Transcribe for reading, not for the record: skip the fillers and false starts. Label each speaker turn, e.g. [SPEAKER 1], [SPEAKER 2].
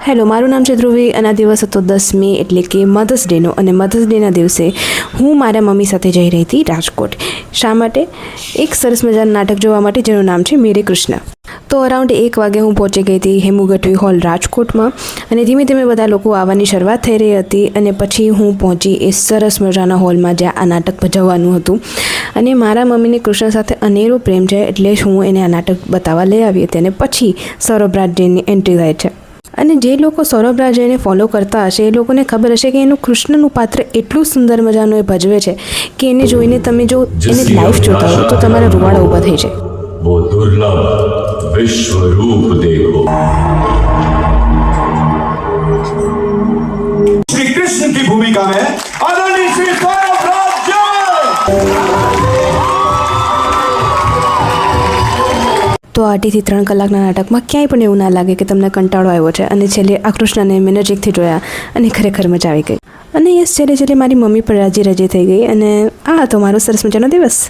[SPEAKER 1] Hello, મારું નામ છે ધ્રુવી અને આ દિવસ હતો 10 મે એટલે કે મધર્સ ડેનો. અને મધર્સ ડેના દિવસે હું મારા મમ્મી સાથે જઈ રહી હતી રાજકોટ. શા માટે? એક સરસ મજાનું નાટક જોવા માટે જેનું નામ છે મેરે કૃષ્ણ. તો અરાઉન્ડ 1 વાગે હું પહોંચી ગઈ હતી હેમુ ગઢવી હોલ રાજકોટમાં અને ધીમે ધીમે બધા લોકો આવવાની શરૂઆત થઈ રહી હતી અને પછી હું પહોંચી એ સરસ મજાના હોલમાં જ્યાં આ નાટક ભજવવાનું હતું. અને મારા મમ્મીને કૃષ્ણ સાથે અનેરો પ્રેમ છે એટલે જ હું એને આ નાટક બતાવવા લઈ આવી હતી. અને પછી સૌરભ રાજ્યની એન્ટ્રી થાય છે. અને જે લોકો સૌરભ રાજ્યને ફોલો કરતા હશે એ લોકોને ખબર હશે કે એનું કૃષ્ણનું પાત્ર એટલું સુંદર મજાનું એ ભજવે છે કે એને જોઈને તમે જો એને લાઈવ જોતા હો તો તમારા રૂવાડા ઊભા થઈ જાય.
[SPEAKER 2] वो दुर्लभ विश्व रूप देखो. श्री कृष्ण की भूमिका में आदरणीय श्री सौरभ राज्य.
[SPEAKER 1] તો 2.5 થી 3 કલાકના નાટકમાં ક્યાંય પણ એવું ના લાગે કે તમને કંટાળો આવ્યો છે. અને છેલ્લે આ કૃષ્ણને મેં નજીકથી જોયા અને ખરેખર મજા આવી ગઈ. અને યસ, છેલ્લે મારી મમ્મી પણ રાજી થઈ ગઈ. અને આ હતો મારો સરસ મજાનો દિવસ.